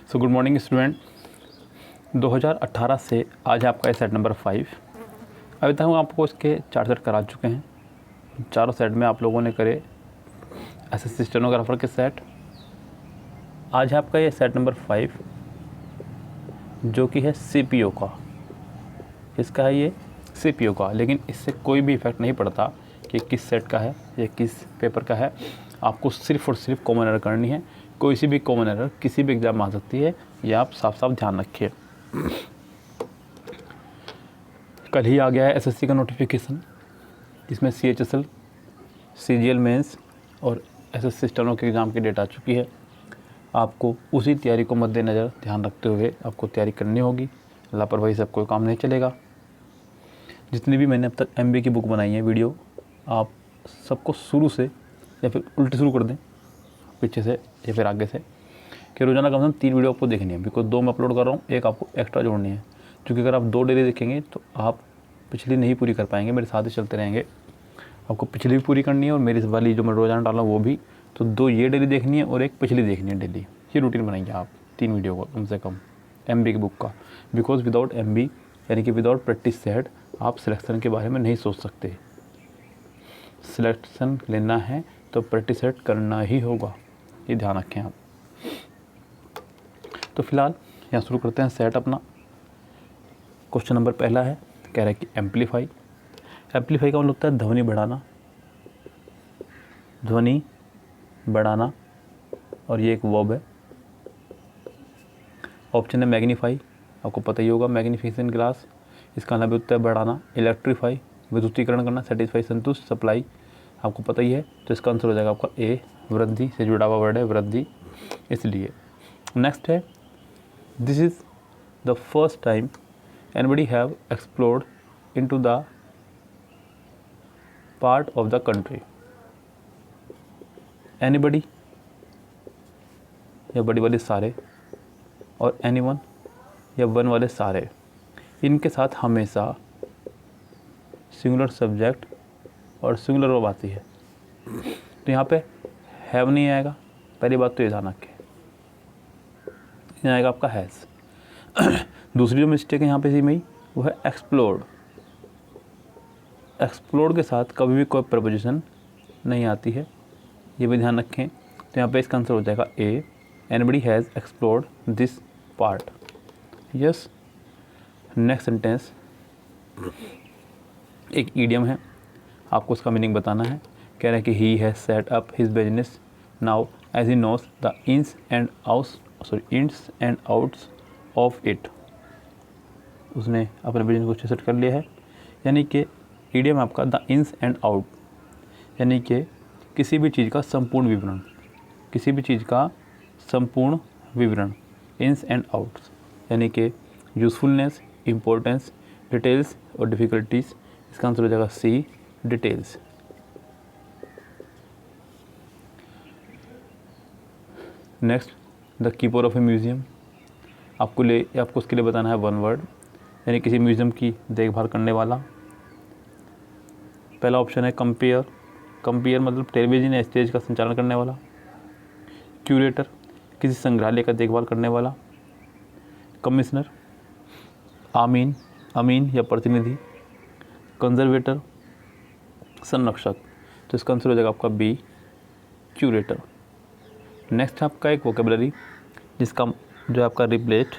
So good morning student. 2018 से आज आपका सेट नंबर 5। अभी तक हम आपको इसके 4 सेट करा चुके हैं। चारों सेट में आप लोगों ने करे एसएससी स्टेनोग्राफर के सेट। आज है आपका ये सेट नंबर 5 जो कि है सीपीओ का। इसका है ये सीपीओ का, लेकिन इससे कोई भी इफेक्ट नहीं पड़ता कि किस सेट का है या किस पेपर का है। आपको सिर्फ और सिर्फ कॉमन एरर करनी है। कोई सी भी कॉमन एरर किसी भी एग्ज़ाम में आ सकती है, यह आप साफ साफ ध्यान रखिए। कल ही आ गया है एसएससी का नोटिफिकेशन, जिसमें सीएचएसएल, सीजीएल मेंस और एसएससी स्टेनो के एग्ज़ाम की डेट आ चुकी है। आपको उसी तैयारी को मद्देनज़र ध्यान रखते हुए आपको तैयारी करनी होगी। लापरवाही से कोई काम नहीं चलेगा। जितनी भी मैंने अब तक एमबी की बुक बनाई है वीडियो, आप सबको शुरू से या फिर उल्टी शुरू कर दें, पीछे से या फिर आगे से, कि रोज़ाना कम से कम 3 वीडियो आपको देखनी है। बिकॉज 2 मैं अपलोड कर रहा हूँ, एक आपको एक्स्ट्रा जोड़नी है। क्योंकि अगर आप 2 डेली देखेंगे तो आप पिछली नहीं पूरी कर पाएंगे, मेरे साथ ही चलते रहेंगे। आपको पिछली भी पूरी करनी है और मेरी वाली जो मैं रोज़ाना डाल रहा हूँ वो भी। तो 2 ये डेली देखनी है और एक पिछली देखनी है डेली। ये रूटीन बनाएंगे आप 3 वीडियो को कम से कम एमबी की बुक का। बिकॉज विदाउट एमबी यानी कि विदाउट प्रैक्टिस सेट आप सिलेक्शन के बारे में नहीं सोच सकते। सिलेक्शन लेना है तो प्रैक्टिस सेट करना ही होगा, ये ध्यान रखें आप। तो फिलहाल यहाँ शुरू करते हैं सेट अपना। क्वेश्चन नंबर पहला है, कह रहा है कि एम्पलीफाई का मतलब होता है ध्वनि बढ़ाना, ध्वनि बढ़ाना, और ये एक वर्ब है। ऑप्शन है मैग्नीफाई, आपको पता ही होगा मैग्निफिकेशन ग्लास, इसका मतलब होता है बढ़ाना। इलेक्ट्रीफाई, विद्युतीकरण करना। सेटिस्फाई, संतुष्ट। सप्लाई, आपको पता ही है। तो इसका आंसर हो जाएगा आपका ए, वृद्धि से जुड़ा हुआ वर्ड है वृद्धि, इसलिए। नेक्स्ट है, this is the first time anybody have explored into the part of the country. Anybody या बड़ी वाले सारे, और एनीवन या वन वाले सारे, इनके साथ हमेशा सिंगुलर सब्जेक्ट और सिंगुलर वर्ब आती है। तो यहाँ पे हैव नहीं आएगा, पहली बात तो ये ध्यान रखें। यहाँ आएगा आपका हैज़। दूसरी जो मिस्टेक है यहाँ पे इसी में ही, वो है एक्सप्लोर्ड। एक्सप्लोर्ड के साथ कभी भी कोई प्रपोजिशन नहीं आती है, ये भी ध्यान रखें। तो यहाँ पे इसका आंसर हो जाएगा A, anybody has explored this part. Yes. Next sentence एक ईडियम है, आपको उसका मीनिंग बताना है। कह रहा है कि he has set up his business now as he knows the ins and outs of it. उसने अपने बिजनेस को अच्छे सेट कर लिया है। यानी कि ईडियम आपका द इन्स एंड आउट, यानी कि किसी भी चीज़ का संपूर्ण विवरण, किसी भी चीज़ का संपूर्ण विवरण। इन्स एंड आउट्स यानी कि यूज़फुलनेस, इम्पोर्टेंस, डिटेल्स और डिफ़िकल्टीज। इसका आंसर हो जाएगा C, details. Next, the keeper of a museum, आपको उसके लिए बताना है 1 वर्ड, यानी किसी म्यूज़ियम की देखभाल करने वाला। पहला ऑप्शन है कंपेयर। कंपेयर मतलब टेलीविज़न या स्टेज का संचालन करने वाला। क्यूरेटर, किसी संग्रहालय का देखभाल करने वाला। कमिश्नर, अमीन या प्रतिनिधि। कंजर्वेटर, संरक्षक। तो इसका आंसर हो जाएगा आपका बी, क्यूरेटर। नेक्स्ट है आपका एक वोकेबलरी, जिसका जो है आपका रिप्लेट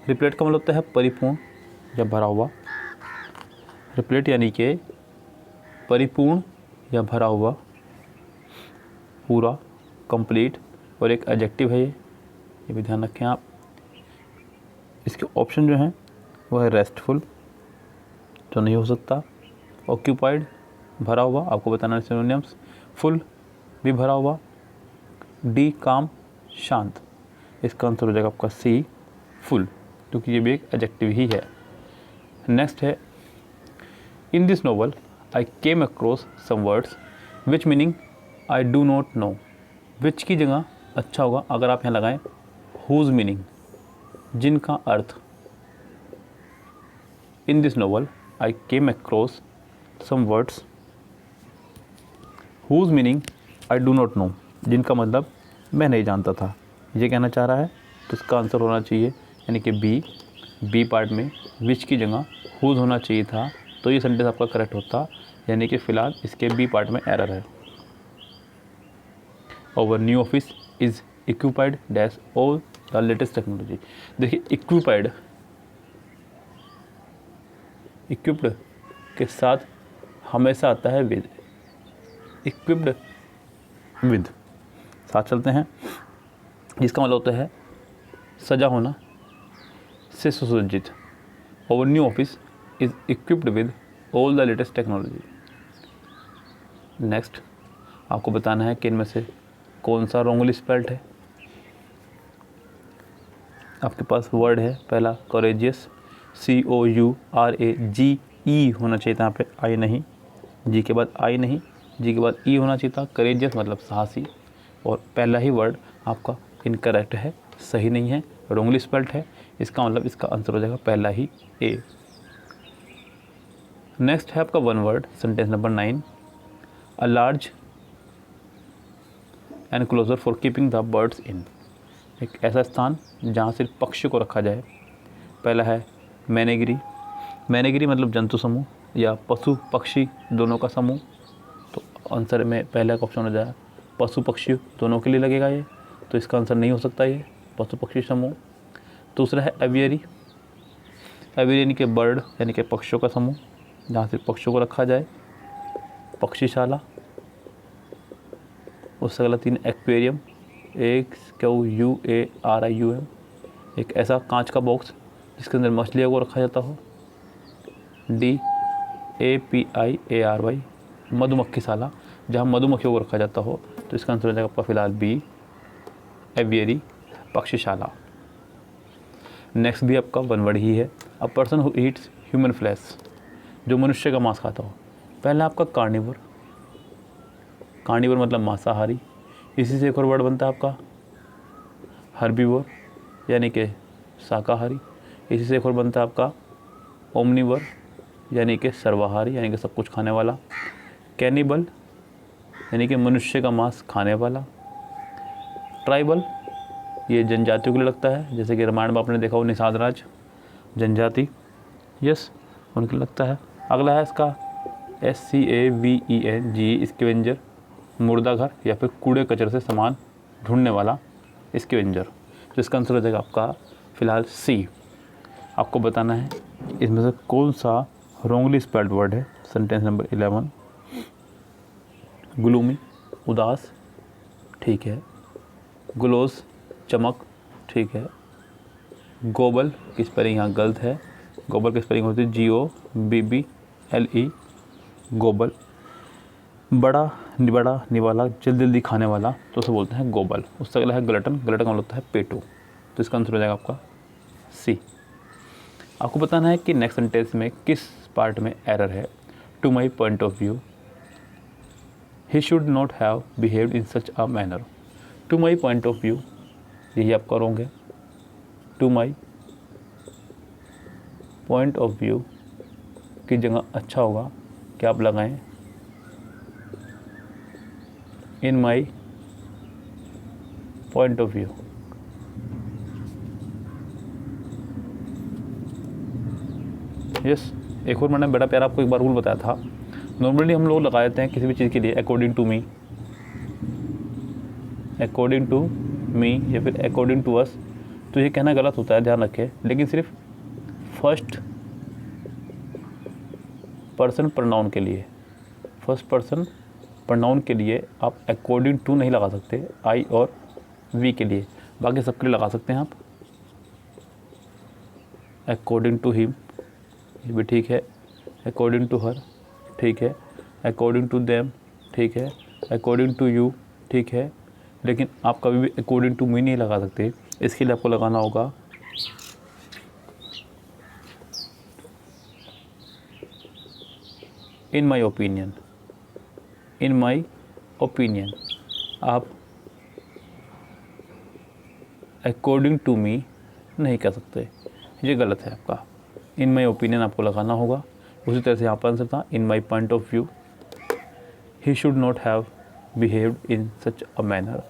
का मतलब होता है परिपूर्ण या भरा हुआ। रिप्लेट यानी कि परिपूर्ण या भरा हुआ, पूरा, कंप्लीट, और एक एडजेक्टिव है ये भी ध्यान रखें आप। इसके ऑप्शन जो हैं वो है रेस्टफुल, जो नहीं हो सकता। ऑक्यूपाइड, भरा हुआ, आपको बताना है सिनोनिम्स। फुल, भी भरा हुआ। डी, काम, शांत। इसका आंसर हो जाएगा आपका सी, फुल, क्योंकि ये भी एक एडजेक्टिव ही है। नेक्स्ट है, in this novel I came across some words which meaning I do not know. Which की जगह अच्छा होगा अगर आप यहाँ लगाएं हुज मीनिंग, जिनका अर्थ। In this novel I came across some words whose meaning I do not know, जिनका मतलब मैं नहीं जानता था। ये कहना चाह रहा है तो इसका आंसर होना चाहिए यानी कि बी पार्ट में विच की जगह हुज होना चाहिए था, तो ये सेंटेंस आपका करेक्ट होता, यानी कि फ़िलहाल इसके बी पार्ट में एरर है। Our new office is equipped dash all the latest technology। देखिए इक्विप्ड के साथ हमेशा आता है विद, इक्विप्ड विद साथ चलते हैं, जिसका मतलब होता है सजा होना से सुसज्जित। Our new office is equipped with all the latest technology। Next आपको बताना है कि इनमें से कौन सा रॉन्गली स्पेल्ड है। आपके पास वर्ड है पहला कोरेजियस, COURAGE होना चाहिए था, यहाँ पे आई नहीं, जी के बाद आई नहीं, जी के बाद ई होना चाहिए था। करेजियस मतलब साहसी, और पहला ही वर्ड आपका इनकरेक्ट है, सही नहीं है, रॉन्गली स्पेल्ड है। इसका मतलब इसका आंसर हो जाएगा पहला ही ए। नेक्स्ट है आपका one word sentence number 9, a large enclosure for keeping the birds in. एक ऐसा स्थान जहाँ सिर्फ पक्षी को रखा जाए। पहला है मैनेगिरी, मैनेगिरी मतलब जंतु समूह या पशु पक्षी दोनों का समूह, तो आंसर में पहला का ऑप्शन हो जाए पशु पक्षी दोनों के लिए लगेगा ये, तो इसका आंसर नहीं हो सकता ये पशु पक्षी समूह। दूसरा है एवियरी, एवियरी यानी कि बर्ड यानी कि पक्षियों का समूह जहाँ सिर्फ पक्षियों को रखा जाए, पक्षीशाला। उससे अगला 3 एक्वेरियम, AQUARIUM, एक ऐसा कांच का बॉक्स जिसके अंदर मछलियों को रखा जाता हो। DAPIARY मधुमक्खीशाला, जहाँ मधुमक्खियों को रखा जाता हो, तो इसका आंसर हो जाएगा आपका फिलहाल बी एवियरी पक्षीशाला। नेक्स्ट भी आपका वन वर्ड ही है, a person who Yeats human flesh, जो मनुष्य का मांस खाता हो। पहला आपका कार्निवर, कार्निवर मतलब मांसाहारी, इसी से एक और वर्ड बनता है आपका हर्बीवर यानी कि शाकाहारी, इसी से एक और बनता है आपका ओमनीवर यानी कि सर्वाहारी यानी कि सब कुछ खाने वाला। कैनिबल यानी कि मनुष्य का मांस खाने वाला। ट्राइबल ये जनजातियों के लिए लगता है, जैसे कि रामायण में आपने देखा हो निषाद राज जनजाति, यस उनके लिए लगता है। अगला है इसका SCAVENG स्कैवेंजर, मुर्दा घर या फिर कूड़े कचरे से सामान ढूंढने वाला स्कैवेंजर, तो इसका आंसर हो जाएगा आपका फिलहाल सी। आपको बताना है इसमें से कौन सा रॉन्गली स्पेल्ड वर्ड है। सेंटेंस नंबर 11, ग्लूमी उदास, ठीक है। ग्लोस चमक, ठीक है। गोबल की स्पेलिंग यहाँ गलत है, गोबल की स्पेलिंग होती है GOBBLE गोबल। बड़ा निवाला जल्दी जल्दी खाने वाला, तो उसे बोलते हैं गोबल। उससे अगला है ग्लटन, ग्लटन का मतलब होता है पेटू, तो इसका आंसर हो जाएगा आपका सी। आपको बताना है कि नेक्स्ट सेंटेंस में किस पार्ट में एरर है। To my point of view he should not have behaved in such a manner. To my point of view यही आपका रॉन्ग है। To my point of view की जगह अच्छा होगा कि आप लगाएं in my point of view. Yes एक और मैंने बड़ा प्यारा आपको एक बार रूल बताया था। नॉर्मली हम लोग लगा देते हैं किसी भी चीज़ के लिए अकॉर्डिंग टू मी या फिर अकॉर्डिंग टू अस, तो ये कहना गलत होता है, ध्यान रखें। लेकिन सिर्फ फर्स्ट पर्सन प्रोनाउन के लिए, फर्स्ट पर्सन प्रोनाउन के लिए आप अकॉर्डिंग टू नहीं लगा सकते, आई और वी के लिए। बाकी सबके लिए लगा सकते हैं आप अकॉर्डिंग टू हिम, ये भी ठीक है। अकॉर्डिंग टू हर, ठीक है। अकॉर्डिंग टू देम, ठीक है। अकॉर्डिंग टू यू, ठीक है। लेकिन आप कभी भी अकॉर्डिंग टू मी नहीं लगा सकते। इसके लिए आपको लगाना होगा in my opinion. In my opinion आप अकॉर्डिंग टू मी नहीं कह सकते, ये गलत है आपका। इन माई ओपिनियन आपको लगाना होगा। उसी तरह से यहाँ पर आंसर था in my point of view he should not have behaved in such a manner,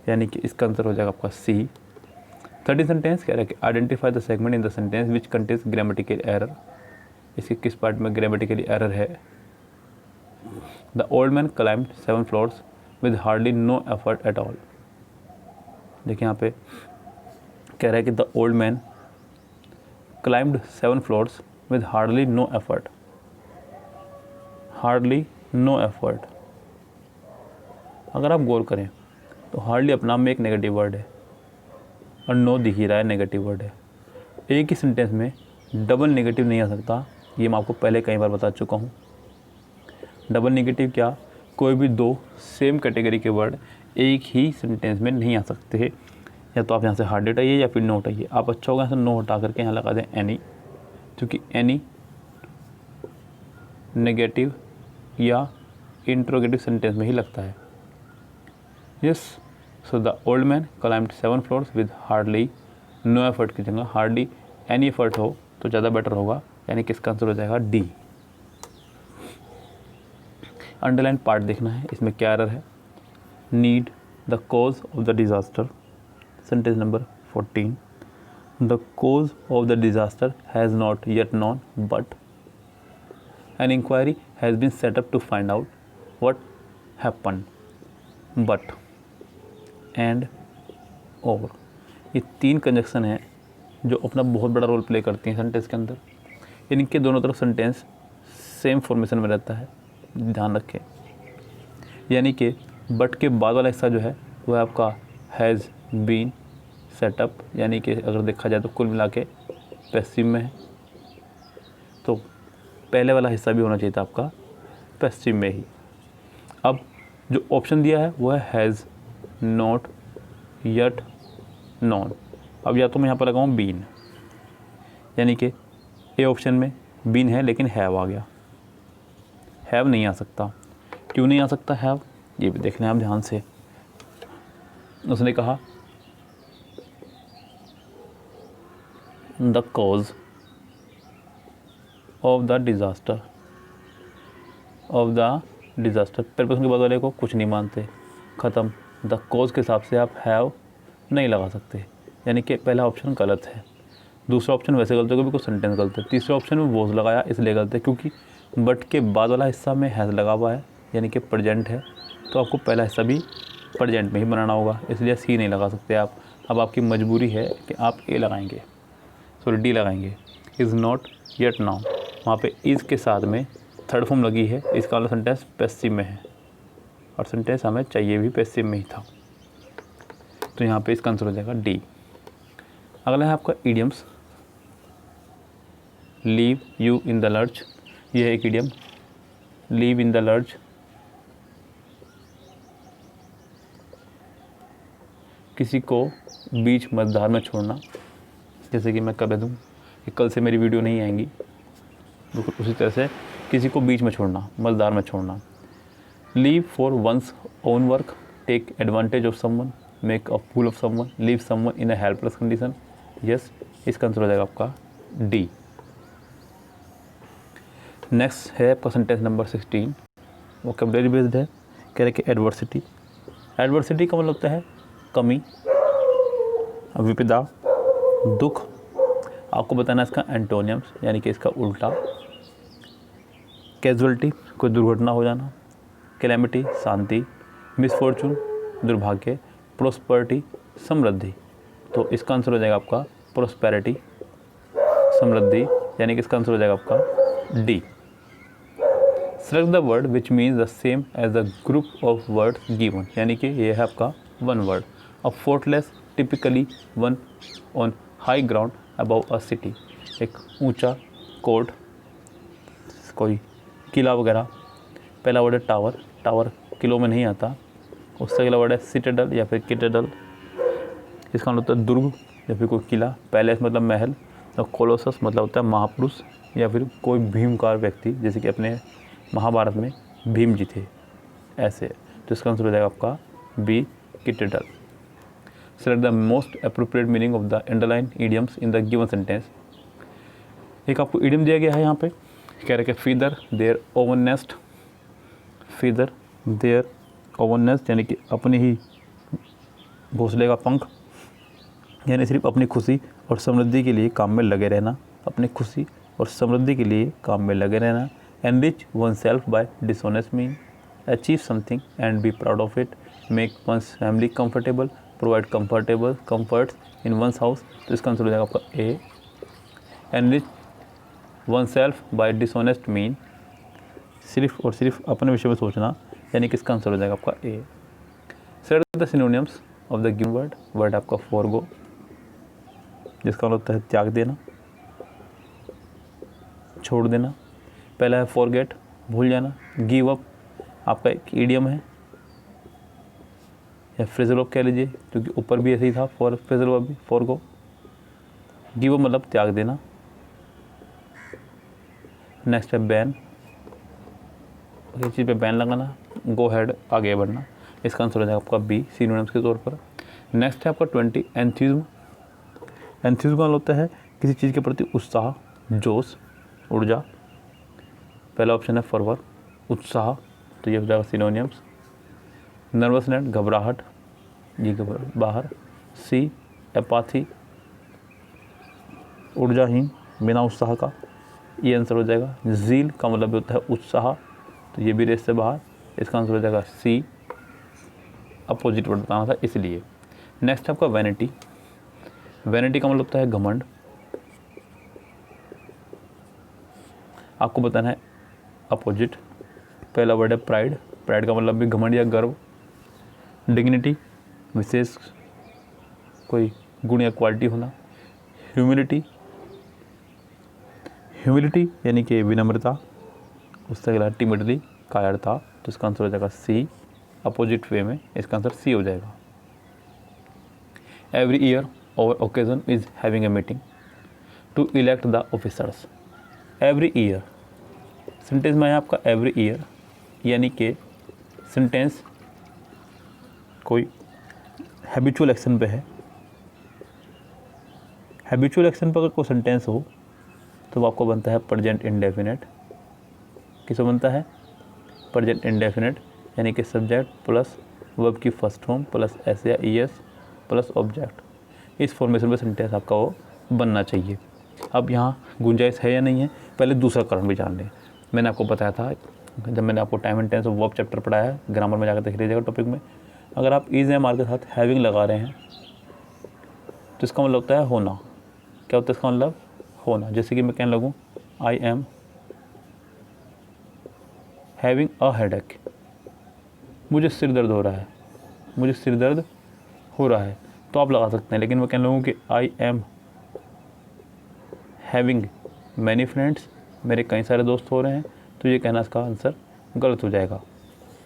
यानी कि इसका आंसर हो जाएगा आपका सी। 13 सेंटेंस कह रहा है कि identify the segment in the sentence which contains grammatical error. इसके किस पार्ट में ग्रामेटिकली एरर है। The old man climbed 7 floors with hardly no effort at all. देखिए यहाँ पे कह रहा है कि the old man climbed 7 floors with hardly no effort. Hardly no effort, अगर आप गौर करें तो हार्डली अपने आप में एक नेगेटिव वर्ड है और नो दिख ही रहा है नेगेटिव वर्ड है। एक ही सेंटेंस में डबल नेगेटिव नहीं आ सकता, ये मैं आपको पहले कई बार बता चुका हूँ। डबल नेगेटिव क्या, कोई भी दो सेम कैटेगरी के वर्ड एक ही सेंटेंस में नहीं आ सकते। या तो आप यहाँ से हार्ड हटाइए या फिर नो हटाइए। आप अच्छा होगा यहाँ से नो हटा करके यहाँ लगा दें एनी, क्योंकि एनी नेगेटिव या इंट्रोगेटिव सेंटेंस में ही लगता है। Yes, so the old man climbed 7 floors with hardly no effort की जगह हार्डली एनी एफर्ट हो तो ज़्यादा बेटर होगा, यानी किसका आंसर हो जाएगा डी। अंडरलाइन पार्ट देखना है, इसमें क्या एरर है। Need the cause of the disaster, sentence number 14। The cause of the disaster has not yet known but an inquiry has been set up to find out what happen. But, and, और, ये 3 conjunction हैं जो अपना बहुत बड़ा role play करती हैं sentence के अंदर। इनके दोनों तरफ सेंटेंस सेम फॉर्मेशन में रहता है, ध्यान रखें। यानी कि बट के बाद वाला हिस्सा जो है वह आपका हैज़ बीन सेटअप, यानी कि अगर देखा जाए तो कुल मिला के पैसिव में है, तो पहले वाला हिस्सा भी होना चाहिए था आपका पैसिव में ही। अब जो ऑप्शन दिया है वो है हैज़ नॉट येट नॉन। अब या तो मैं यहाँ पर लगाऊँ बीन, यानी कि ए ऑप्शन में बीन है लेकिन हैव आ गया। हैव नहीं आ सकता, क्यों नहीं आ सकता हैव, ये भी देख लें आप ध्यान से। उसने कहा the cause of the disaster, of the disaster, preposition के बाद वाले को कुछ नहीं मानते, ख़त्म। द कॉज के हिसाब से आप हैव नहीं लगा सकते, यानी कि पहला ऑप्शन गलत है। दूसरा ऑप्शन वैसे गलत है क्योंकि कुछ सेंटेंस गलत है। तीसरे ऑप्शन में वॉज लगाया इसलिए गलत है क्योंकि बट के बाद वाला हिस्सा में हैज़ लगा हुआ है, यानी कि प्रेजेंट है, तो आपको पहला हिस्सा भी प्रेजेंट में ही बनाना होगा, इसलिए सी नहीं लगा सकते आप। अब आपकी मजबूरी है कि आप ए लगाएंगे, सॉरी डी लगाएंगे। इज़ नॉट येट नाउ, वहाँ पे इज़ के साथ में थर्ड फॉर्म लगी है, इसका वाला सेंटेंस पैसिव में है और सेंटेंस हमें चाहिए भी पैसिव में ही था, तो यहाँ पे इसका आंसर हो जाएगा डी। अगला है आपका idioms. Leave you in the lurch, ये है एक idiom, leave in the lurch. किसी को बीच मझधार में छोड़ना, जैसे कि मैं कह दूँ कि कल से मेरी वीडियो नहीं आएंगी, उसी तरह से किसी को बीच में छोड़ना, मझधार में छोड़ना। Leave for once own work, take advantage of someone, make a fool of someone, leave someone in a helpless condition. Yes, इसका आंसर हो जाएगा आपका डी। नेक्स्ट है आपका सेंटेंस नंबर 16, वोकैबुलरी बेस्ड है। कह रहे कि एडवर्सिटी, एडवर्सिटी का मतलब होता है कमी, विपदा, दुख। आपको बताना इसका एंटोनियम्स, यानी कि इसका उल्टा। कैजुअलिटी, कोई दुर्घटना हो जाना। कैलेमिटी, शांति। मिसफॉर्चून, दुर्भाग्य। प्रोस्पेरिटी, समृद्धि। तो इसका आंसर हो जाएगा आपका प्रोस्पेरिटी, समृद्धि, यानी कि इसका आंसर हो जाएगा आपका D. Select the word which means the same as the group of word given, यानी कि ये है आपका one word. A fortress, typically one on high ground above a city, एक ऊंचा कोर्ट, कोई किला वगैरह। पहला वर्ड है टावर, टावर किलो में नहीं आता। उससे अगला वर्ड है सिटाडल या फिर किटाडल, इसका मतलब होता है दुर्ग या फिर कोई किला। पैलेस मतलब महल, और कोलोसस मतलब होता है महापुरुष या फिर कोई भीमकार व्यक्ति, जैसे कि अपने महाभारत में भीम जी थे ऐसे। तो इसका आंसर हो जाएगा आपका B, citadel. Select the most appropriate meaning of the underline idioms in the given sentence. एक आपको इडियम दिया गया है यहाँ पे, कह रहे कि feather their own nest, feather their own nest, यानी कि अपने ही घोंसले का पंख। यानी सिर्फ अपनी खुशी और समृद्धि के लिए काम में लगे रहना, अपनी खुशी और समृद्धि के लिए काम में लगे रहना। Enrich oneself by dishonest mean, achieve something and be proud of it, make one's family comfortable, provide comforts in one's house. तो इसका आंसर हो जाएगा आपका A. Enrich oneself by dishonest mean, सिर्फ और सिर्फ अपने विषय में सोचना, यानी कि इसका आंसर हो जाएगा आपका A. Select the synonyms of the given word. Word आपका फॉरगो, जिसका मतलब होता है त्याग देना, छोड़ देना। पहला है फॉरगेट, भूल जाना। गिव अप आपका एक ईडियम है या फ्रेजल वर्ब कह लीजिए, क्योंकि ऊपर भी ऐसे ही था फ्रेजल वर्ब भी, फॉरगो। गिव अप मतलब त्याग देना। नेक्स्ट है बैन, किसी चीज़ पे बैन लगाना। गो हेड आगे बढ़ना। इसका आंसर हो जाएगा आपका बी, सिनोनिम्स के तौर पर। नेक्स्ट है आपका 20 एंथुसिज्म। एंथुसिज्म का होता है किसी चीज़ के प्रति उत्साह, जोश, ऊर्जा। पहला ऑप्शन है फरवर, उत्साह, तो ये हो जाएगा सिनोनिम्स। नर्वसनेस घबराहट, ये बाहर। सी एपाथी, ऊर्जाहीन, बिना उत्साह का, ये आंसर हो जाएगा। जील का मतलब होता है उत्साह, तो ये भी रेस से बाहर। इसका आंसर हो जाएगा सी, अपोजिट वर्ड बताना था इसलिए। नेक्स्ट है आपका वैनिटी। वैनिटी का मतलब होता है घमंड। आपको बताना है अपोजिट। पहला वर्ड है प्राइड, प्राइड का मतलब भी घमंड या गर्व। डिग्निटी विशेष कोई गुण या क्वालिटी होना। ह्यूमिलिटी, ह्यूमिलिटी यानी कि विनम्रता। उससे अगला टिमिडली कायरता, तो इसका आंसर हो जाएगा सी, अपोजिट वे में। इसका आंसर सी हो जाएगा। Every year our occasion is having a meeting to elect the officers. Every year sentence में है आपका एवरी ईयर, यानी कि सेंटेंस कोई हैबिचुअल एक्शन पे है। हैबिचुअल एक्शन पर अगर कोई सेंटेंस हो तो वो आपको बनता है प्रेजेंट इंडेफिनेट। किसको बनता है? प्रेजेंट इंडेफिनेट, यानी कि सब्जेक्ट प्लस वर्ब की फर्स्ट फॉर्म प्लस एस या ई एस प्लस ऑब्जेक्ट। इस फॉर्मेशन में सेंटेंस आपका वो बनना चाहिए। अब यहाँ गुंजाइश है या नहीं है, पहले दूसरा कारण भी जान लें। मैंने आपको बताया था जब मैंने आपको time and tense of verb chapter पढ़ाया है, ग्रामर में जाकर देख लीजिएगा टॉपिक में। अगर आप इज एम आर के साथ हैविंग लगा रहे हैं तो इसका मतलब होता है होना। क्या होता है इसका मतलब? होना। जैसे कि मैं कहने लगूँ I am having a headache, मुझे सिर दर्द हो रहा है, मुझे सिर दर्द हो रहा है, तो आप लगा सकते हैं। लेकिन मैं कहने लगूँ कि I am having many friends, मेरे कई सारे दोस्त हो रहे हैं, तो ये कहना इसका आंसर गलत हो जाएगा।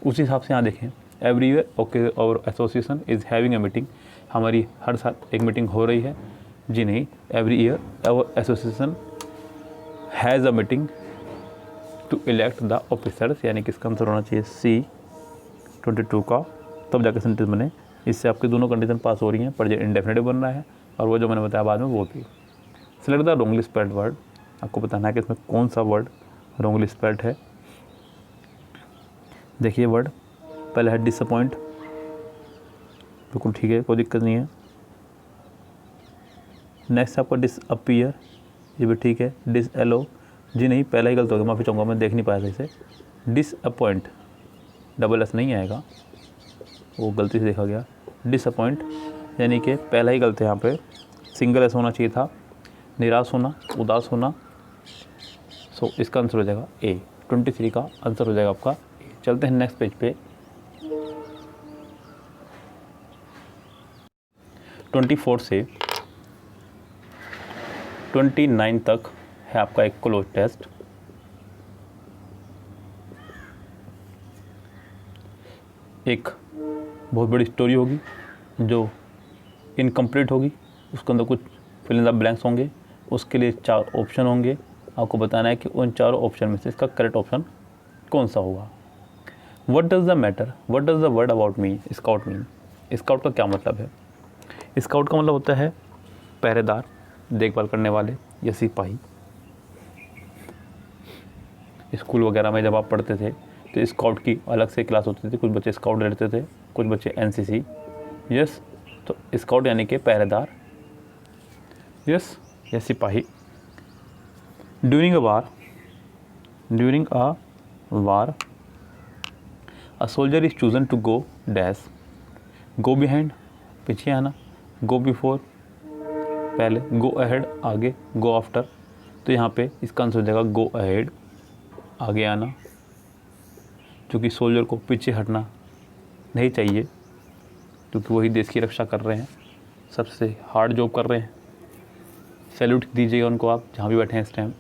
उसी हिसाब से यहाँ देखें, एवरी ईयर ओके और association is having a meeting, हमारी हर साल एक मीटिंग हो रही है। जी नहीं, every year our association has a meeting to elect the officers, यानी कि इसका आंसर होना चाहिए सी 22 का, तब जाकर सेंटेंस बने। इससे आपकी दोनों कंडीशन पास हो रही हैं, प्रेजेंट इंडेफिनिट बन रहा है और वो जो मैंने बताया बाद में वो भी। Select the wrongly spelled word, आपको बताना है कि इसमें कौन सा वर्ड रॉन्गली स्पेल्ड है। देखिए वर्ड पहले है डिसअपॉइंट, बिल्कुल ठीक है, कोई दिक्कत नहीं है। नेक्स्ट आपका डिसअपीयर, ये भी ठीक है। डिसएलो, जी नहीं पहला ही गलत हो गया, माफ़ी चाहूँगा, मैं देख नहीं पाया था इसे। डिसअपॉइंट डबल एस नहीं आएगा, वो गलती से देखा गया। डिसअपॉइंट यानी कि पहला ही गलत है, यहाँ पे सिंगल एस होना चाहिए था। निराश होना, उदास होना। सो इसका आंसर हो जाएगा ए, 23 का आंसर हो जाएगा आपका ए। चलते हैं नेक्स्ट पेज पे। 24 से 29 तक है आपका एक क्लोज टेस्ट। एक बहुत बड़ी स्टोरी होगी जो इनकम्प्लीट होगी, उसके अंदर कुछ फिल इन द ब्लैंक्स होंगे, उसके लिए 4 ऑप्शन होंगे। आपको बताना है कि उन 4 ऑप्शन में से इसका करेक्ट ऑप्शन कौन सा होगा। What does the matter, what does the word about me scout mean. Scout का क्या मतलब है? स्काउट का मतलब होता है पहरेदार, देखभाल करने वाले या सिपाही। स्कूल वगैरह में जब आप पढ़ते थे तो स्काउट की अलग से क्लास होती थी, कुछ बच्चे स्काउट रहते थे, कुछ बच्चे एनसीसी। यस, तो स्काउट यानी कि पहरेदार, यस, या सिपाही। During a war a soldier is chosen to go dash, go behind पीछे आना, गो बिफोर पहले, गो अहेड आगे, गो आफ्टर। तो यहाँ पे इसका आंसर हो जाएगा गो अहेड, आगे आना, क्योंकि सोल्जर को पीछे हटना नहीं चाहिए, क्योंकि वही देश की रक्षा कर रहे हैं, सबसे हार्ड जॉब कर रहे हैं। सैल्यूट दीजिएगा उनको आप जहाँ भी बैठे हैं इस time.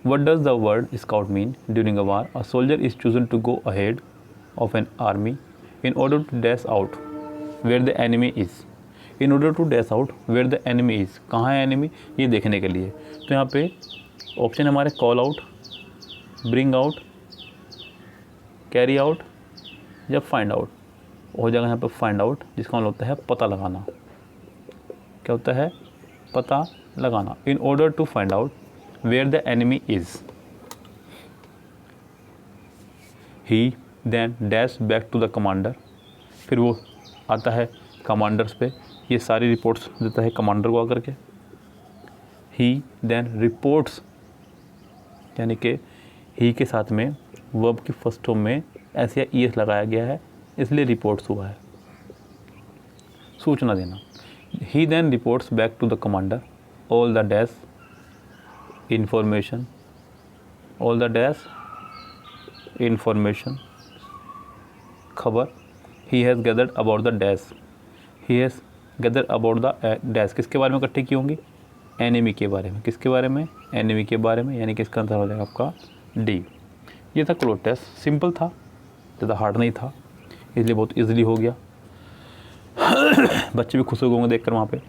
What does the word scout mean during a war? A soldier is chosen to go ahead of an army in order to dash out where the enemy is. In order to dash out where the enemy is, कहाँ है enemy ये देखने के लिए। तो यहाँ पे option हमारे call out, bring out, carry out या फाइंड आउट। हो जाएगा यहाँ पे फाइंड आउट, जिसका मतलब होता है पता लगाना। क्या होता है? पता लगाना। In order to find out where the enemy is, he then dash back to the commander. फिर वो आता है कमांडर्स पे, ये सारी रिपोर्ट्स देता है कमांडर को आकर के। ही देन रिपोर्ट्स, यानी कि ही के साथ में वर्ब की फर्स्ट फॉर्म में एस या ई एस लगाया गया है, इसलिए रिपोर्ट्स हुआ है, सूचना देना। He then reports back to the commander all the dash information, all the dash information, खबर। He has gathered about the dash, he has gathered about the dash, किसके बारे में इकट्ठे की होंगी? एनिमी के बारे में। किसके बारे में? एनिमी के बारे में, यानी कि इसका आंसर हो जाएगा आपका डी। ये था क्लोज टेस्ट, सिंपल था, ज़्यादा हार्ड नहीं था, इसलिए बहुत इजीली हो गया। बच्चे भी खुश हो गए होंगे देखकर वहाँ पे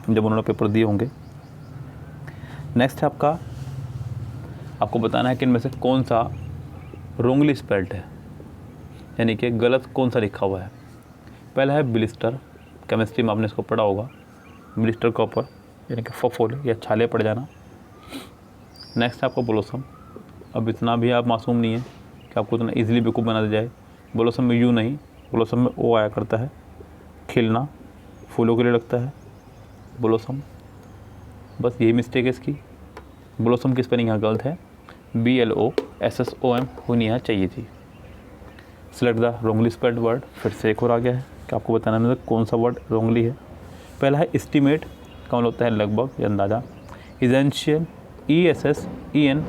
जब उन्होंने पेपर दिए होंगे। नेक्स्ट है आपको बताना है कि इनमें से कौन सा रोंगली स्पेल्ड है, यानी कि गलत कौन सा लिखा हुआ है। पहला है ब्लिस्टर, केमिस्ट्री में आपने इसको पढ़ा होगा, ब्लिस्टर कॉपर यानी कि फफोले या छाले पड़ जाना। नेक्स्ट है आपका ब्लोसम। अब इतना भी आप मासूम नहीं है कि आपको इतना इजीली बेवकूफ़ बना दिया जाए। ब्लोसम में यू नहीं, ब्लोसम में ओ आया करता है, खिलना, फूलों के लिए लगता है ब्लोसम। बस यही मिस्टेक है इसकी। ब्लोसम की स्पेलिंग यहाँ गलत है, BLOSSOM होनी यहाँ चाहिए थी। Select the Rongli spelled word, फिर से एक और आ गया है कि आपको बताना है कौन सा वर्ड रोंगली है। पहला है एस्टीमेट, का मतलब होता है लगभग या अंदाज़ा। इसेंशियल, ESSENCIAL,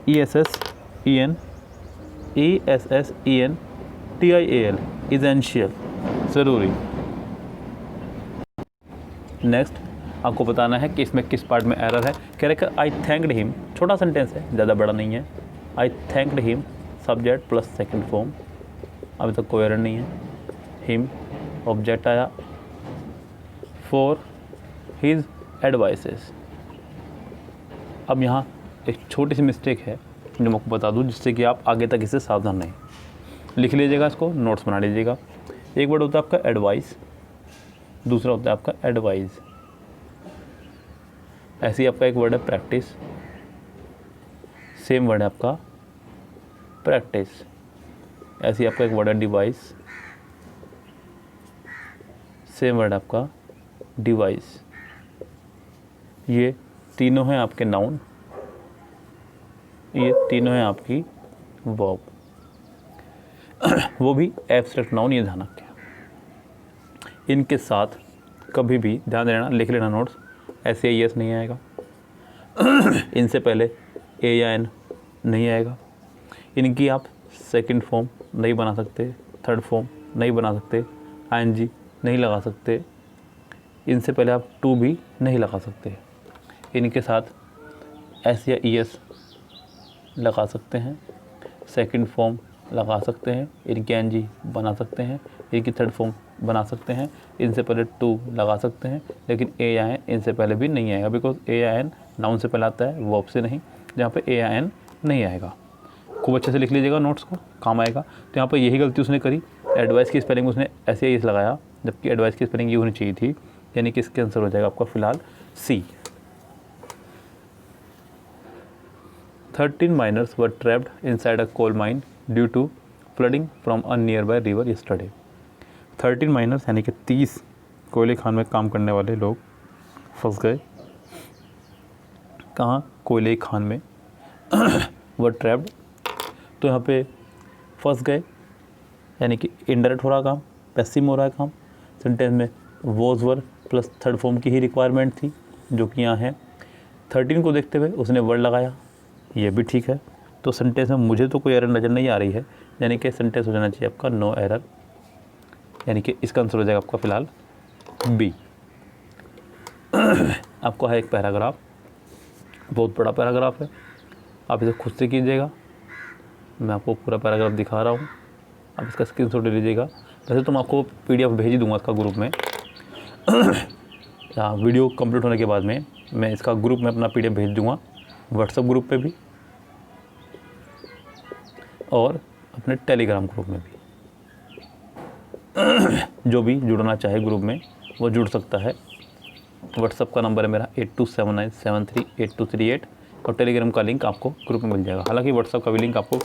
ESSENTIAL, इसेंशियल, ज़रूरी। नेक्स्ट आपको बताना है कि इसमें किस पार्ट में एरर है। कह रहे कि आई थैंक्ड हिम, छोटा सेंटेंस है, ज़्यादा बड़ा नहीं है। I thanked him, subject plus second form, अभी तक कोई एरर नहीं है। हिम ऑब्जेक्ट आया, फॉर हिज एडवाइसेस। अब यहाँ एक छोटी सी मिस्टेक है जो मैं आपको बता दूँ, जिससे कि आप आगे तक इसे सावधान रहें। लिख लीजिएगा, इसको नोट्स बना लीजिएगा। एक वर्ड होता है आपका एडवाइस, दूसरा होता है आपका एडवाइज। ऐसे ही आपका एक वर्ड है प्रैक्टिस, सेम वर्ड है आपका प्रैक्टिस। ऐसे ही आपका एक वर्ड है डिवाइस, सेम वर्ड है आपका डिवाइस। ये तीनों हैं आपके नाउन, ये तीनों हैं आपकी वर्ब। वो भी एब्स्ट्रैक्ट नाउन, ये ध्यान रखें। इनके साथ कभी भी ध्यान देना, लिख लेना नोट्स, ऐसे यस नहीं आएगा, इनसे पहले ए या एन नहीं आएगा। इनकी आप सेकंड फॉर्म नहीं बना सकते, थर्ड फॉर्म नहीं बना सकते, ING नहीं लगा सकते, इनसे पहले आप टू भी नहीं लगा सकते। इनके साथ एस या ES लगा सकते हैं, सेकंड फॉर्म लगा सकते हैं, इनके ING बना सकते हैं, इनकी थर्ड फॉर्म बना सकते हैं, इनसे पहले टू लगा सकते हैं, लेकिन ए या एन इनसे पहले भी नहीं आएगा, बिकॉज ए या एन नाउन से पहले आता है, वर्ब से नहीं, जहाँ पे ए या एन नहीं आएगा। खूब अच्छे से लिख लीजिएगा, नोट्स को काम आएगा। तो यहाँ पर यही गलती उसने करी, एडवाइस की स्पेलिंग उसने ऐसे ही लगाया, जबकि एडवाइस की स्पेलिंग ये होनी चाहिए थी, यानी कि इसके आंसर हो जाएगा आपका फिलहाल सी। 13 miners were trapped inside a coal mine due to flooding from a nearby river yesterday. 13 miners यानी कि 30 कोयले खान में काम करने वाले लोग फंस गए कहाँ, कोयले की खान में वर ट्रैप्ड, तो यहाँ पे फंस गए यानी कि इनडायरेक्ट हो रहा काम, पैसिव में हो रहा है काम। सेंटेंस में was were plus third form की ही रिक्वायरमेंट थी जो कि यहाँ है। 13 को देखते हुए उसने वर्ड लगाया, ये भी ठीक है। तो सेंटेंस में मुझे तो कोई एरर नज़र नहीं आ रही है, यानी कि सेंटेंस हो जाना चाहिए आपका नो एरर, यानी कि इसका आंसर हो जाएगा आपका फ़िलहाल बी। आपको है एक पैराग्राफ, बहुत बड़ा पैराग्राफ है, आप इसे खुद से कीजिएगा। मैं आपको पूरा पैराग्राफ दिखा रहा हूँ, आप इसका स्क्रीनशॉट ले लीजिएगा। वैसे तो मैं आपको PDF भेज ही दूँगा इसका ग्रुप में। या वीडियो कंप्लीट होने के बाद में मैं इसका ग्रुप में अपना PDF भेज दूँगा, व्हाट्सएप ग्रुप पे भी और अपने टेलीग्राम ग्रुप में भी। जो भी जुड़ना चाहे ग्रुप में वो जुड़ सकता है। व्हाट्सएप का नंबर है मेरा 8279738238 और टेलीग्राम का लिंक आपको ग्रुप में मिल जाएगा। हालांकि व्हाट्सएप का भी लिंक आपको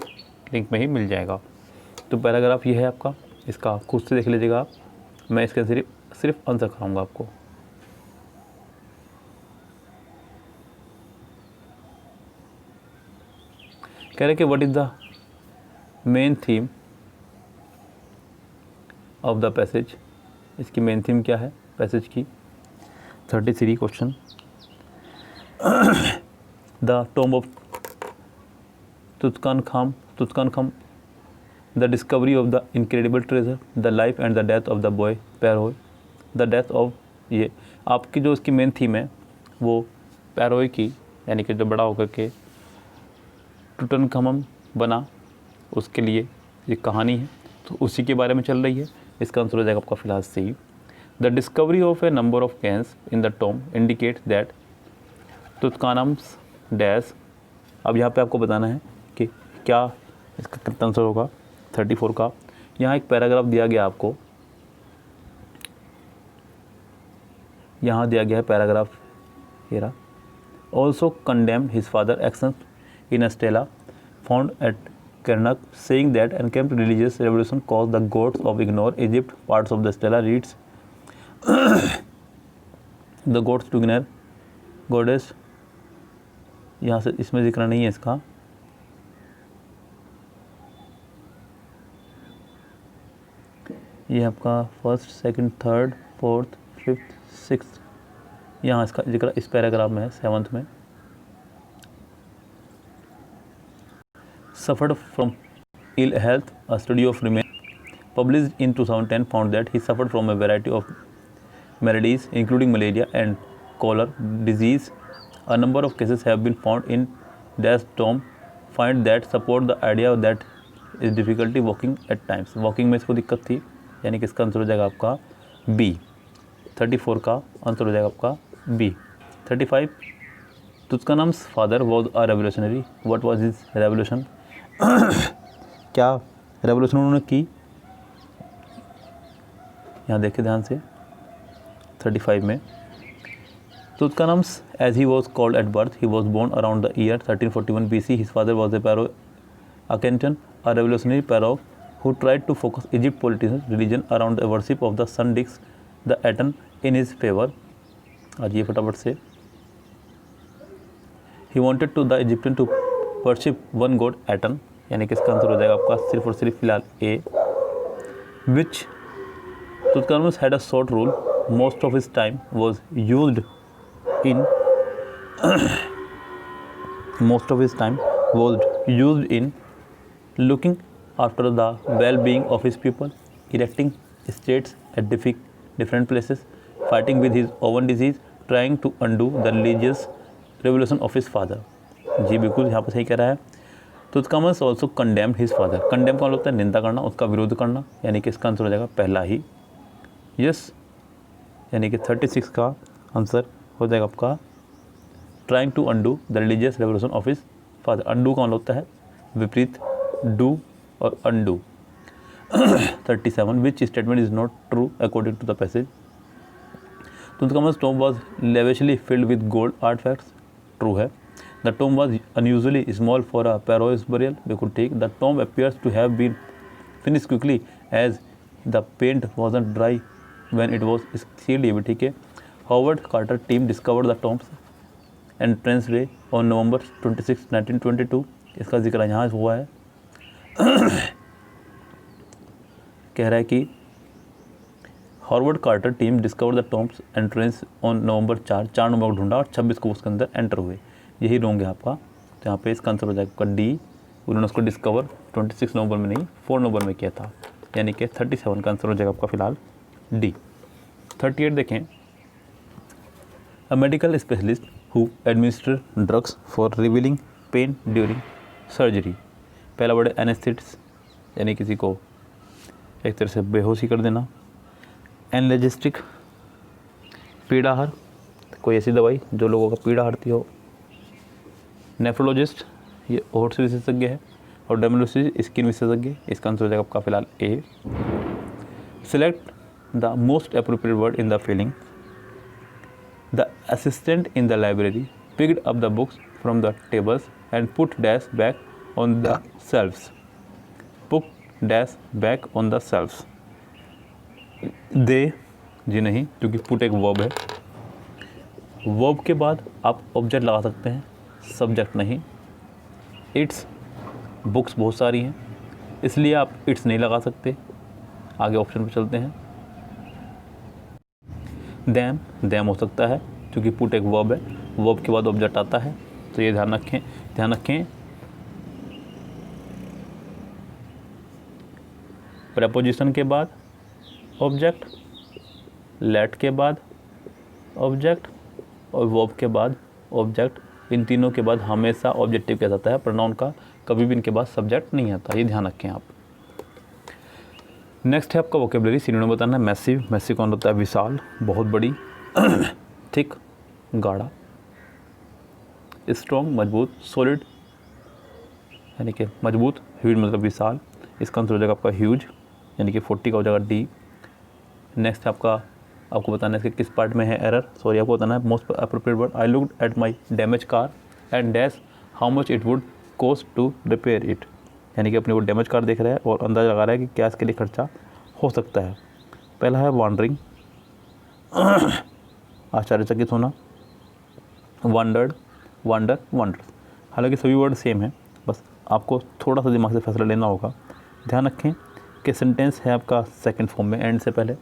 लिंक में ही मिल जाएगा। तो पैराग्राफ ये है आपका, इसका खुद से देख लीजिएगा आप, मैं इसके सिर्फ आंसर कराऊंगा आपको। कह रहे कि what is the main theme of the passage, इसकी मेन थीम क्या है पैसेज की। 33 question. The tomb of Tutankhamun, the discovery of the incredible treasure, the life and the death of the boy pharaoh, the death of, ये आपकी जो इसकी main theme है वो पैरोय की, यानी कि जो बड़ा होकर के टूटनखामन बना उसके लिए ये कहानी है, तो उसी के बारे में चल रही है। इसका आंसर हो जाएगा आपका फिलहाल C. The discovery of a number of canes in the tomb indicate that Tutankhamun's dash. अब यहाँ पे आपको बताना है कि क्या इसका कितना आंसर होगा 34 का। यहाँ एक पैराग्राफ दिया गया आपको, यहाँ दिया गया है पैराग्राफ, ये रहा। Also condemn his father actions in a Stella found at Karnak, saying that unkempt religious revolution caused the gods of ignore Egypt. Parts of the stela reads the gods to ignore goddess। यहाँ से इसमें जिक्र नहीं है इसका। ये आपका first, second, third, fourth, fifth, sixth, यहाँ इसका जिक्र इस पैराग्राफ में है 7th में। Suffered from ill health, a study of remains published in 2010 found that he suffered from a variety of maladies including malaria and cholera disease. A number of cases have been found in Dash tomb find that support the idea that is difficulty walking at times। Walking में इसको दिक्कत थी, यानी कि इसका answer हो जाएगा आपका बी। 34 का आंसर हो जाएगा आपका B. 35 Tutankhamun's father was a revolutionary, what was his revolution. क्या रेवोल्यूशन उन्होंने की, यहाँ देखिए ध्यान से 35 में। Tutankhamun's as he was called at birth, he was born around the year 1341 BC। His father was a pharaoh Akhenaten, a revolutionary pharaoh who tried to focus Egypt politicians religion around the worship of the sun disk the Aten in his favor। आज ये फटाफट से, he wanted to the Egyptian to worship one god Aten, यानी कि इसका answer हो जाएगा आपका सिर्फ और सिर्फ फिलहाल ए। which Tutkanos had a short rule, most of his time was used in looking after the well-being of his people, erecting states at different places, fighting with his own disease, trying to undo the religious revolution of his father। जी बिल्कुल यहाँ पर सही कह रहा है। Tutankhamun's also condemned his father, condemn का मतलब होता है निंदा करना, उसका विरोध करना, यानी कि इसका आंसर हो जाएगा पहला ही यस, यानी कि 36 का आंसर हो जाएगा आपका trying to undo the religious revolution of his father. Undo का मतलब होता है विपरीत, डू और undo। 37 which statement is not true according to the passage। Tutankhamun's tomb was lavishly filled with gold artifacts, true है। The tomb was unusually small for a pharaoh's burial, बिल्कुल ठीक। The tomb appears to have been finished quickly as the paint wasn't dry when it was sealed, ये भी ठीक है। Howard Carter team discovered the tomb's entrance way on November 26, 1922। इसका जिक्र यहाँ हुआ है। कह रहा है कि Howard Carter team discover the tomb's entrance on November 4 नवंबर को ढूंढा और 26 को उसके अंदर एंटर हुए। यही रोंग है आपका, तो यहाँ पे इसका आंसर हो जाएगा आपका डी। उन्होंने उसको डिस्कवर 26 नवंबर में नहीं 4 नवंबर में किया था, यानी कि 37 का आंसर हो जाएगा आपका फिलहाल डी। 38 देखें, a medical specialist who administer drugs for relieving pen during surgery. पहला वर्ड एनेस्थेटिक्स, यानी किसी को एक तरह से बेहोशी कर देना। एनाल्जेसिक, पीड़ाहार, कोई ऐसी दवाई जो लोगों का पीड़ा हरती हो। नेफ्रोलॉजिस्ट, ये ओट्स विशेषज्ञ है। और डर्मेटोलॉजिस्ट, स्किन विशेषज्ञ। इसका आंसर हो जाएगा आपका फिलहाल A. Select the most appropriate word in the filling. The assistant in the library picked up the books from the tables and put dash back on the shelves. Put dash back on the shelves. They जी नहीं, क्योंकि put एक verb है। Verb के बाद आप object लगा सकते हैं, सब्जेक्ट नहीं। इट्स, बुक्स बहुत सारी हैं, इसलिए आप इट्स नहीं लगा सकते। आगे ऑप्शन पे चलते हैं। दैम, दैम हो सकता है, क्योंकि पुट एक वर्ब है, वर्ब के बाद ऑब्जेक्ट आता है, तो ये ध्यान रखें। ध्यान रखें, प्रेपोजिशन के बाद ऑब्जेक्ट, लेट के बाद ऑब्जेक्ट और वर्ब के बाद ऑब्जेक्ट। इन तीनों के बाद हमेशा ऑब्जेक्टिव क्या जाता है प्रोनाउन का, कभी भी इनके बाद सब्जेक्ट नहीं आता, ये ध्यान रखें आप। नेक्स्ट है आपका वोकेबलरी। सिनोनिम बताना है मैसिव। मैसिव कौन होता है? विशाल, बहुत बड़ी। थिक, गाढ़ा। स्ट्रॉन्ग, मजबूत। सॉलिड, यानी कि मजबूत। ह्यूज मतलब विशाल। इसका आंसर हो जाएगा आपका ह्यूज, यानी कि 40 का हो जाएगा डी। नेक्स्ट आपको बताना है इसके किस पार्ट में है एरर। सॉरी, आपको बताना है most appropriate word. I looked at my damage car and dash how much it would cost to repair it. यानी कि अपनी वो डैमेज कार देख रहा है और अंदाज़ा लगा रहा है कि क्या इसके लिए खर्चा हो सकता है। पहला है वॉन्डरिंग, आश्चर्यचकित होना। Wondered, wonder, wonder. हालांकि सभी वर्ड सेम है, बस आपको थोड़ा सा दिमाग से फैसला लेना होगा। ध्यान रखें कि सेंटेंस है आपका सेकंड फॉर्म में, एंड से पहले।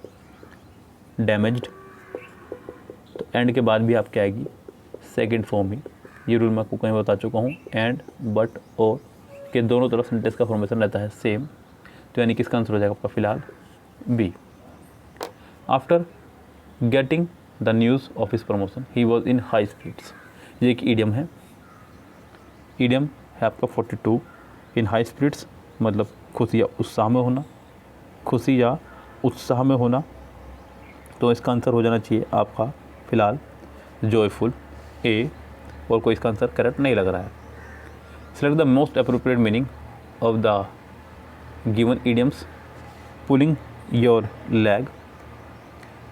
डैमेज्ड, तो एंड के बाद भी आपकी आएगी सेकंड फॉर्म ही। ये रूल मैं आपको कहीं बता चुका हूँ। एंड, बट, और के दोनों तरफ सेंटेंस का फॉर्मेशन रहता है सेम, तो यानी कि इसका आंसर हो जाएगा आपका फिलहाल B. After getting the news of his promotion he was in high spirits. ये एक ईडियम है। ईडियम है आपका 42। इन हाई स्पिरिट्स मतलब खुशी या उत्साह में होना, खुशी या उत्साह में होना। तो इसका आंसर हो जाना चाहिए आपका फिलहाल जॉयफुल, ए। और कोई इसका आंसर करेक्ट नहीं लग रहा है। Select the most appropriate meaning of the given idioms. Pulling your leg.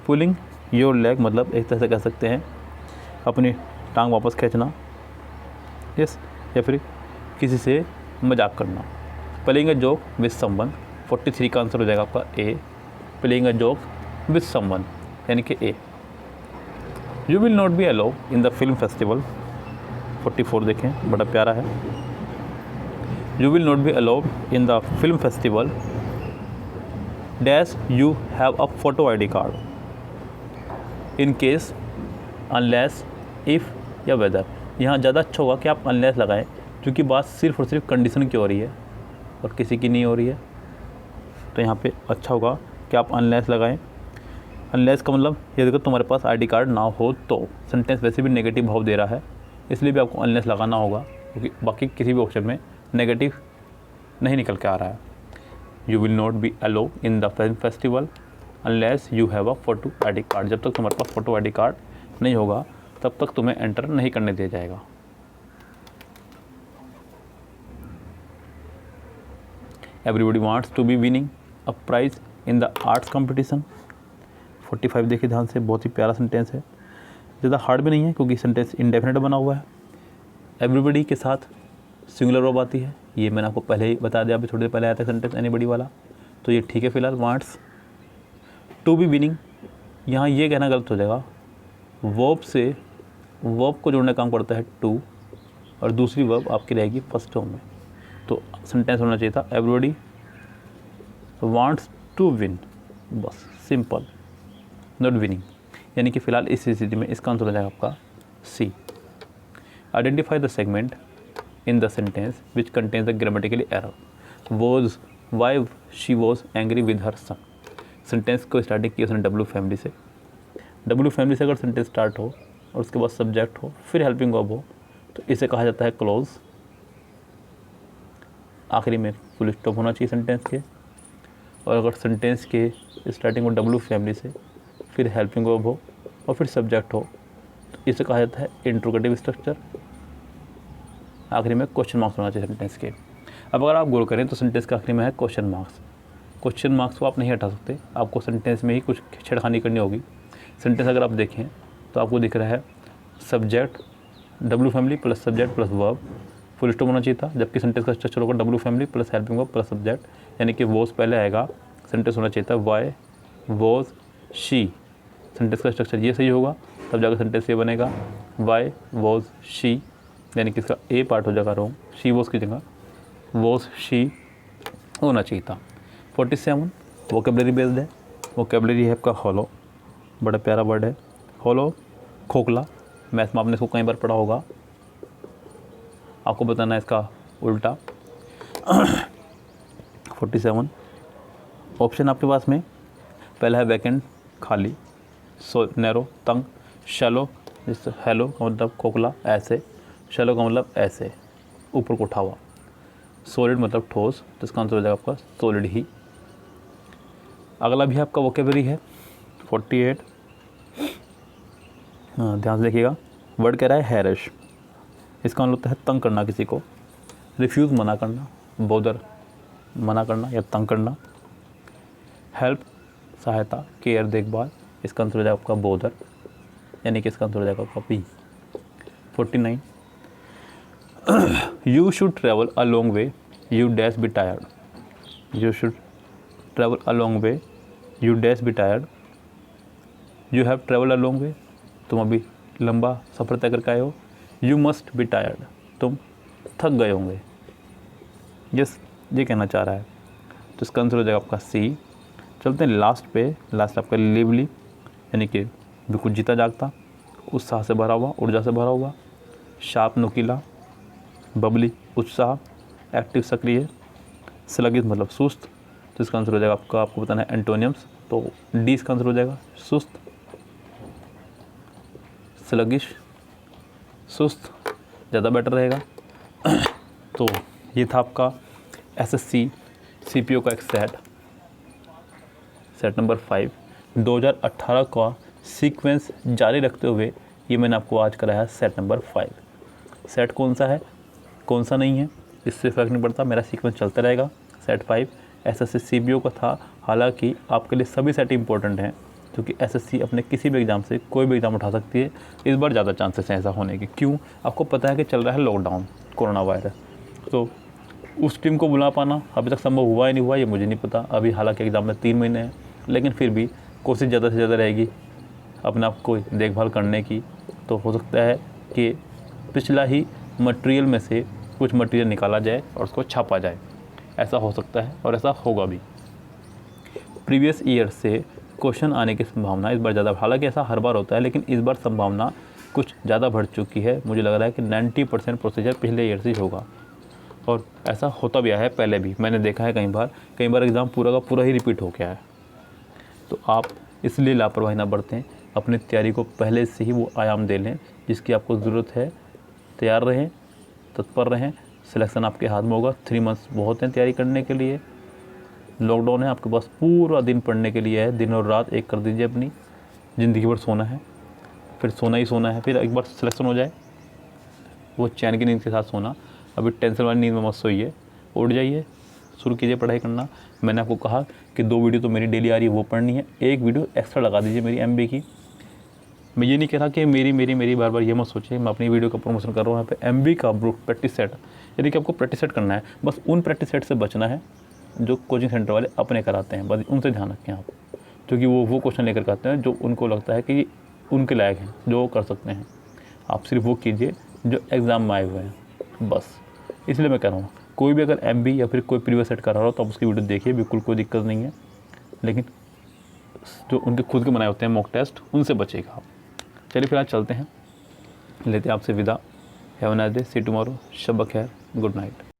Pulling your leg मतलब एक तरह से कह सकते हैं अपनी टांग वापस खींचना, यस, या फिर किसी से मजाक करना। Playing a joke with someone, 43 का आंसर हो जाएगा आपका A. Playing a joke with someone यानी कि A. You will not be allow in the film festival, 44 देखें, बड़ा प्यारा है। You will not be allowed in the film festival dash you have a photo ID card in case unless if या whether. यहाँ ज़्यादा अच्छा होगा कि आप अनलेस लगाएं, क्योंकि बात सिर्फ और सिर्फ कंडीशन की हो रही है और किसी की नहीं हो रही है। तो यहाँ पे अच्छा होगा कि आप अनलेस लगाएं। अनलेस का मतलब ये देखो तुम्हारे पास ID कार्ड ना हो तो। सेंटेंस वैसे भी नेगेटिव भाव दे रहा है, इसलिए भी आपको अनलेस लगाना होगा, क्योंकि बाकी किसी भी ऑप्शन में नेगेटिव नहीं निकल के आ रहा है। You will not be allow in the film festival unless you have a photo ID card. जब तक तुम्हारे पास फोटो ID कार्ड नहीं होगा तब तक तुम्हें एंटर नहीं करने दिया जाएगा। Everybody wants to be winning a prize in the arts competition, 45 देखिए ध्यान से, बहुत ही प्यारा सेंटेंस है। ज़्यादा हार्ड भी नहीं है क्योंकि सेंटेंस इंडेफिनिट बना हुआ है। एवरीबडी के साथ सिंगुलर वर्ब आती है, ये मैंने आपको पहले ही बता दिया, अभी थोड़ी देर पहले आया था सेंटेंस एनीबडी वाला, तो ये ठीक है। फिलहाल वांट्स टू बी विनिंग, यहाँ ये कहना गलत हो जाएगा, वर्ब से वर्ब को जोड़ने का काम करता है टू, और दूसरी वर्ब आपकी रहेगी फर्स्ट फॉर्म में। तो सेंटेंस होना चाहिए था एवरीबॉडी वांट्स टू विन, बस सिंपल, नॉट विनिंग। यानी कि फ़िलहाल इस स्थिति में इसका आंसर हो जाएगा आपका C. Identify the segment in the sentence which contains the grammatically error. Was why she was angry with her son. Sentence को स्टार्टिंग किया उसने डब्ल्यू फैमिली से। डब्ल्यू फैमिली से अगर सेंटेंस स्टार्ट हो और उसके बाद सब्जेक्ट हो फिर हेल्पिंग वर्ब हो तो इसे कहा जाता है क्लोज। आखिरी में फुल स्टॉप होना चाहिए सेंटेंस के। और अगर सेंटेंस के स्टार्टिंग हो डब्ल्यू फैमिली से, फिर हेल्पिंग वर्ब हो और फिर सब्जेक्ट हो तो इसे कहा जाता है इंट्रोगेटिव स्ट्रक्चर। आखिरी में क्वेश्चन मार्क्स होना चाहिए सेंटेंस के। अब अगर आप गौर करें तो सेंटेंस के आखिरी में है क्वेश्चन मार्क्स। क्वेश्चन मार्क्स को आप नहीं हटा सकते, आपको सेंटेंस में ही कुछ छेड़खानी करनी होगी। सेंटेंस अगर आप देखें तो आपको दिख रहा है subject W family plus subject plus verb, full stop होना चाहिए था, जबकि सेंटेंस का स्ट्रक्चर होगा W family plus helping verb plus subject, यानी कि वॉज पहले आएगा। सेंटेंस होना चाहिए था वाई वॉज शी। सेंटेंस का स्ट्रक्चर ये सही होगा तब जाकर सेंटेंस ये बनेगा वाई वॉज शी, यानी कि इसका ए पार्ट हो जाएगा रॉन्ग, शी वॉज की जगह वॉज शी होना चाहिए था। 47 वोकेबलरी बेस्ड है। वोकेबलरी है आपका हॉलो, बड़ा प्यारा वर्ड है हॉलो, खोखला। मैथ में आपने इसको कई बार पढ़ा होगा, आपको बताना है इसका उल्टा। 47 ऑप्शन आपके पास में पहला है वैकेंट खाली, सो नैरो तंग, शैलो जिससे हेलो का मतलब खोखला ऐसे, शैलो का मतलब ऐसे ऊपर को उठा हुआ, सॉलिड मतलब ठोस, तो इसका आंसर हो जाएगा आपका सॉलिड ही। अगला भी आपका वोकेबलरी है 48। ध्यान से देखिएगा, वर्ड कह रहा है हैरिश। इसका मतलब होता है तंग करना किसी को, रिफ्यूज़ मना करना, बोदर मना करना या तंग करना, हेल्प सहायता, केयर देखभाल, इसका आंसर हो जाएगा आपका बोदर, यानी कि इसका आंसर हो जाएगा आपका P. 49 you should travel a long way you dash be tired. You should travel a long way you dash be tired. You have travel a long way, तुम अभी लंबा सफ़र तय करके आए हो। यू मस्ट बी टायर्ड, तुम थक गए होंगे। यस, ये कहना चाह रहा है, तो इसका आंसर हो जाएगा आपका सी। चलते हैं लास्ट पे। लास्ट आपका लिवली, यानी कि बिल्कुल जीता जागता, उत्साह से भरा हुआ, ऊर्जा से भरा हुआ, शार्प नुकीला, बबली उत्साह, एक्टिव सक्रिय, स्लगिश मतलब सुस्त, तो इसका आंसर हो जाएगा आपका, आपको बताना है एंटोनियम्स, तो डी इसका आंसर हो जाएगा सुस्त, स्लगिश, सुस्त ज़्यादा बेटर रहेगा। तो ये था आपका एसएससी सीपीओ का एक सेट नंबर 5 2018 का सीक्वेंस जारी रखते हुए ये मैंने आपको आज कराया सेट नंबर 5। सेट कौन सा है कौन सा नहीं है इससे फ़र्क नहीं पड़ता, मेरा सीक्वेंस चलता रहेगा। सेट 5 एसएससी सीपीओ का था, हालांकि आपके लिए सभी सेट इंपॉर्टेंट हैं क्योंकि एसएससी अपने किसी भी एग्ज़ाम से कोई भी एग्ज़ाम उठा सकती है। इस बार ज़्यादा चांसेस हैं ऐसा होने के, क्यों, आपको पता है कि चल रहा है लॉकडाउन, कोरोना वायरस, तो उस टीम को बुला पाना अभी तक संभव हुआ ही नहीं हुआ ये मुझे नहीं पता अभी, हालांकि एग्ज़ाम में 3 महीने हैं, लेकिन फिर भी कोशिश ज़्यादा से ज़्यादा रहेगी अपने आप को देखभाल करने की। तो हो सकता है कि पिछला ही मटेरियल में से कुछ मटेरियल निकाला जाए और उसको छापा जाए, ऐसा हो सकता है और ऐसा होगा भी। प्रीवियस ईयर से क्वेश्चन आने की संभावना इस बार ज़्यादा, हालांकि ऐसा हर बार होता है लेकिन इस बार संभावना कुछ ज़्यादा बढ़ चुकी है। मुझे लग रहा है कि 90% प्रोसीजर पिछले ईयर से ही होगा और ऐसा होता भी आया है पहले भी, मैंने देखा है कई बार एग्ज़ाम पूरा का पूरा ही रिपीट हो गया है। तो आप इसलिए लापरवाही ना बरतें, अपनी तैयारी को पहले से ही वो आयाम दे लें जिसकी आपको ज़रूरत है। तैयार रहें, तत्पर रहें, सिलेक्शन आपके हाथ में होगा। 3 मंथ्स बहुत हैं तैयारी करने के लिए। लॉकडाउन है, आपके पास पूरा दिन पढ़ने के लिए है, दिन और रात एक कर दीजिए अपनी, ज़िंदगी भर सोना है, फिर सोना ही सोना है। फिर एक बार सिलेक्शन हो जाए वो चैन की नींद के साथ सोना, अभी टेंशन वाली नींद में मत सोइए, उठ जाइए, शुरू कीजिए पढ़ाई करना। मैंने आपको कहा कि 2 वीडियो तो मेरी डेली आ रही है वो पढ़नी है, 1 वीडियो एक्स्ट्रा लगा दीजिए मेरी एमबी की। मैं ये नहीं कह रहा कि मेरी बार बार ये मत सोचिए मैं अपनी वीडियो का प्रमोशन कर रहा हूँ। यहाँ पे एमबी का प्रैक्टिस सेट, यदि कि आपको प्रैक्टिस सेट करना है, बस उन प्रैक्टिस सेट से बचना है जो कोचिंग सेंटर वाले अपने कराते हैं, बस उनसे ध्यान रखें आप, क्योंकि वो क्वेश्चन लेकर के आते हैं जो उनको लगता है कि उनके लायक हैं जो कर सकते हैं। आप सिर्फ वो कीजिए जो एग्ज़ाम में आए हुए हैं बस। इसलिए मैं कह रहा हूँ कोई भी अगर MB या फिर कोई प्रीवियस सेट कर रहा हो तो आप उसकी वीडियो देखिए, बिल्कुल कोई दिक्कत नहीं है। लेकिन जो उनके खुद के बनाए होते हैं मॉक टेस्ट, उनसे बचेगा आप। चलिए फिर आज चलते हैं, लेते हैं आपसे विदा। Have a nice day, see tomorrow, शब खैर, गुड नाइट।